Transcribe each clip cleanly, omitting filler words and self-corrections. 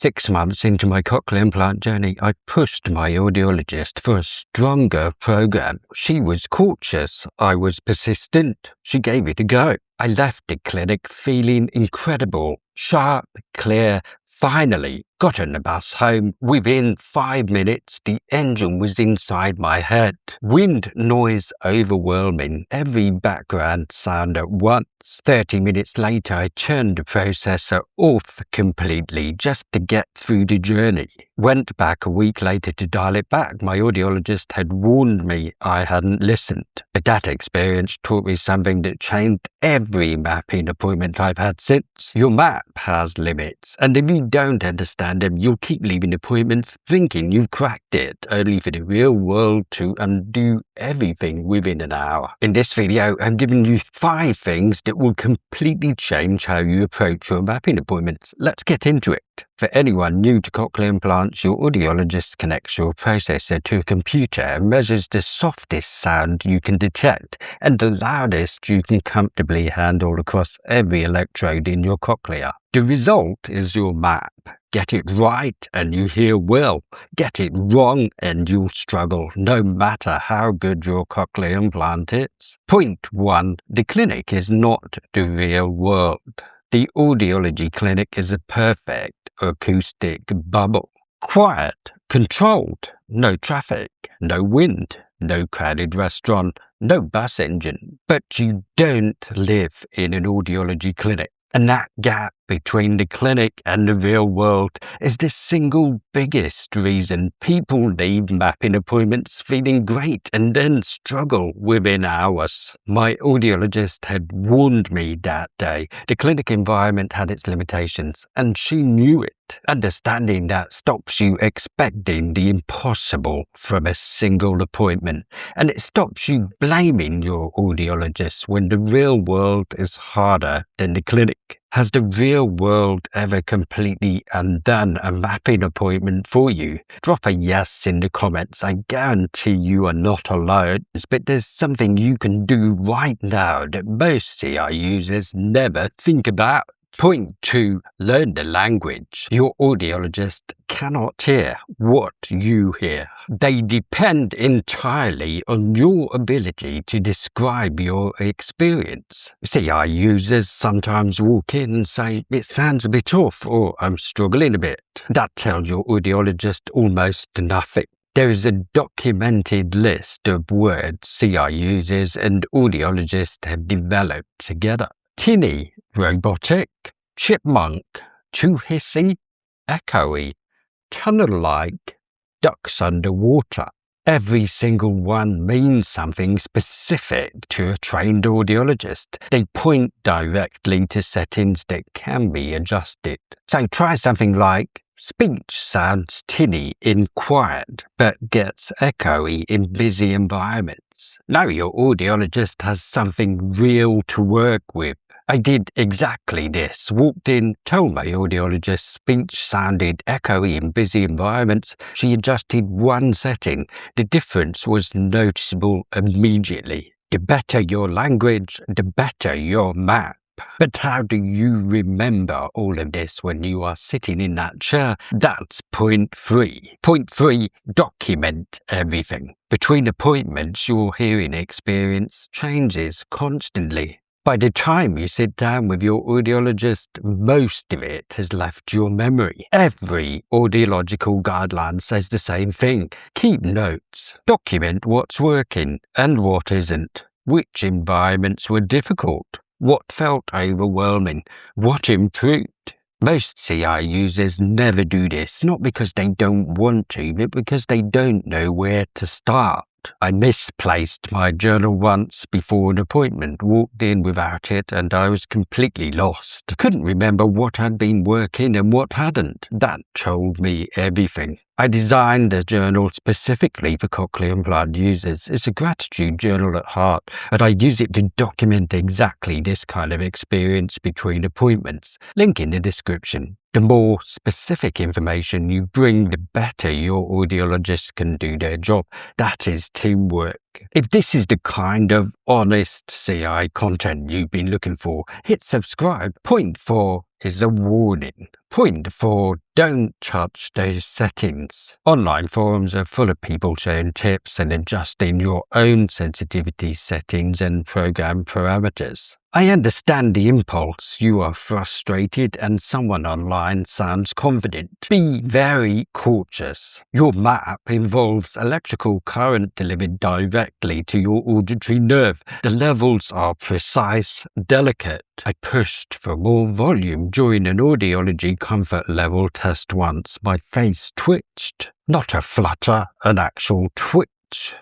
6 months into my cochlear implant journey, I pushed my audiologist for a stronger program. She was cautious. I was persistent. She gave it a go. I left the clinic feeling incredible, sharp, clear. Finally, got on the bus home. Within 5 minutes, the engine was inside my head. Wind noise overwhelming, every background sound at once. 30 minutes later, I turned the processor off completely just to get through the journey. Went back a week later to dial it back. My audiologist had warned me I hadn't listened. But that experience taught me something that changed every mapping appointment I've had since. Your map has limits, and if you don't understand them, you'll keep leaving appointments thinking you've cracked it, only for the real world to undo everything within an hour. In this video, I'm giving you 5 things that will completely change how you approach your mapping appointments. Let's get into it. For anyone new to cochlear implants, your audiologist connects your processor to a computer and measures the softest sound you can detect and the loudest you can comfortably handle across every electrode in your cochlea. The result is your map. Get it right and you hear well. Get it wrong and you'll struggle, no matter how good your cochlear implant is. Point 1. The clinic is not the real world. The audiology clinic is a perfect acoustic bubble. Quiet, controlled, no traffic, no wind, no crowded restaurant, no bus engine. But you don't live in an audiology clinic. And that gap between the clinic and the real world is the single biggest reason people leave mapping appointments feeling great and then struggle within hours. My audiologist had warned me that day. The clinic environment had its limitations, and she knew it. Understanding that stops you expecting the impossible from a single appointment, and it stops you blaming your audiologist when the real world is harder than the clinic. Has the real world ever completely undone a mapping appointment for you? Drop a yes in the comments. I guarantee you are not alone, but there's something you can do right now that most CI users never think about. Point 2. Learn the language. Your audiologist cannot hear what you hear. They depend entirely on your ability to describe your experience. CI users sometimes walk in and say, "It sounds a bit off," or "I'm struggling a bit." That tells your audiologist almost nothing. There is a documented list of words CI users and audiologists have developed together. Tinny, robotic, chipmunk, too hissy, echoey, tunnel-like, ducks underwater. Every single one means something specific to a trained audiologist. They point directly to settings that can be adjusted. So try something like, speech sounds tinny in quiet, but gets echoey in busy environments. Now your audiologist has something real to work with. I did exactly this. Walked in, told my audiologist speech sounded echoey in busy environments. She adjusted one setting. The difference was noticeable immediately. The better your language, the better your map. But how do you remember all of this when you are sitting in that chair? That's point 3. Point 3, document everything. Between appointments, your hearing experience changes constantly. By the time you sit down with your audiologist, most of it has left your memory. Every audiological guideline says the same thing. Keep notes. Document what's working and what isn't. Which environments were difficult? What felt overwhelming? What improved? Most CI users never do this, not because they don't want to, but because they don't know where to start. I misplaced my journal once before an appointment, walked in without it, and I was completely lost. Couldn't remember what had been working and what hadn't. That told me everything. I designed a journal specifically for cochlear implant users. It's a gratitude journal at heart, and I use it to document exactly this kind of experience between appointments. Link in the description. The more specific information you bring, the better your audiologist can do their job. That is teamwork. If this is the kind of honest CI content you've been looking for, hit subscribe. Point 4 is a warning. Point 4. Don't touch those settings. Online forums are full of people sharing tips and adjusting your own sensitivity settings and program parameters. I understand the impulse. You are frustrated and someone online sounds confident. Be very cautious. Your map involves electrical current delivered directly to your auditory nerve. The levels are precise, delicate. I pushed for more volume during an audiology comfort level test once. My face twitched. Not a flutter, an actual twitch.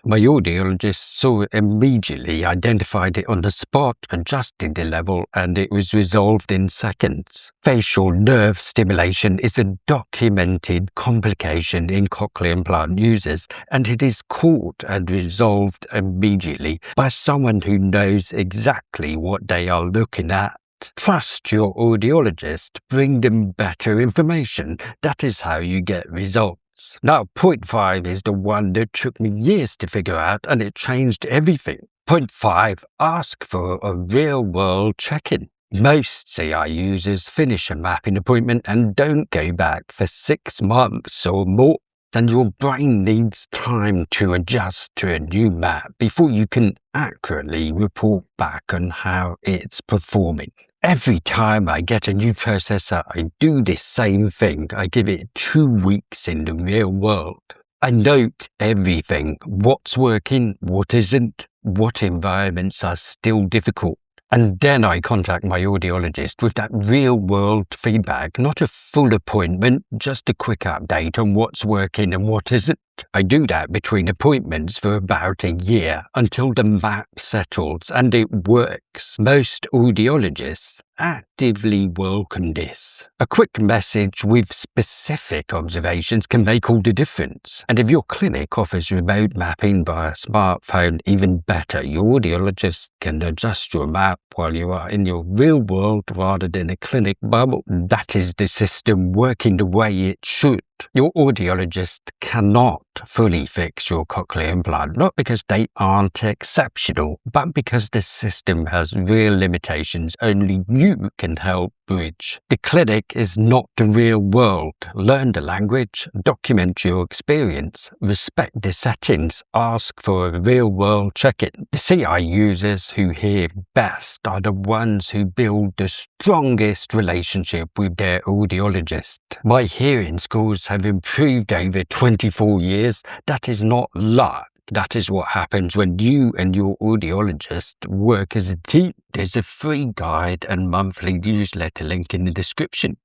My audiologist saw it immediately, identified it on the spot, adjusted the level, and it was resolved in seconds. Facial nerve stimulation is a documented complication in cochlear implant users, and it is caught and resolved immediately by someone who knows exactly what they are looking at. Trust your audiologist. Bring them better information. That is how you get results. Now, point 5 is the one that took me years to figure out, and it changed everything. Point 5, ask for a real-world check-in. Most CI users finish a mapping appointment and don't go back for 6 months or more, and your brain needs time to adjust to a new map before you can accurately report back on how it's performing. Every time I get a new processor, I do the same thing. I give it 2 weeks in the real world. I note everything, what's working, what isn't, what environments are still difficult. And then I contact my audiologist with that real-world feedback, not a full appointment, just a quick update on what's working and what isn't. I do that between appointments for about a year until the map settles and it works. Most audiologists actively welcome this. A quick message with specific observations can make all the difference. And if your clinic offers remote mapping via smartphone, even better. Your audiologist can adjust your map while you are in your real world rather than a clinic bubble. That is the system working the way it should. Your audiologist cannot fully fix your cochlear implant, not because they aren't exceptional, but because the system has real limitations only you can help bridge. The clinic is not the real world. Learn the language, document your experience, respect the settings, ask for a real-world check-in. The CI users who hear best are the ones who build the strongest relationship with their audiologist. My hearing scores have improved over 24 years. That is not luck. That is what happens when you and your audiologist work as a team. There's a free guide and monthly newsletter link in the description.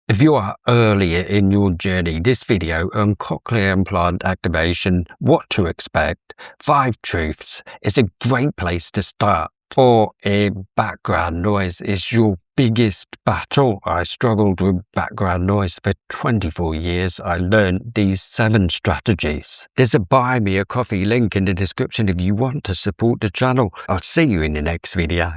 If you are earlier in your journey, this video on cochlear implant activation, what to expect, 5 truths, is a great place to start. Or if background noise is your biggest battle. I struggled with background noise for 24 years. I learned these 7 strategies. There's a buy me a coffee link in the description if you want to support the channel. I'll see you in the next video.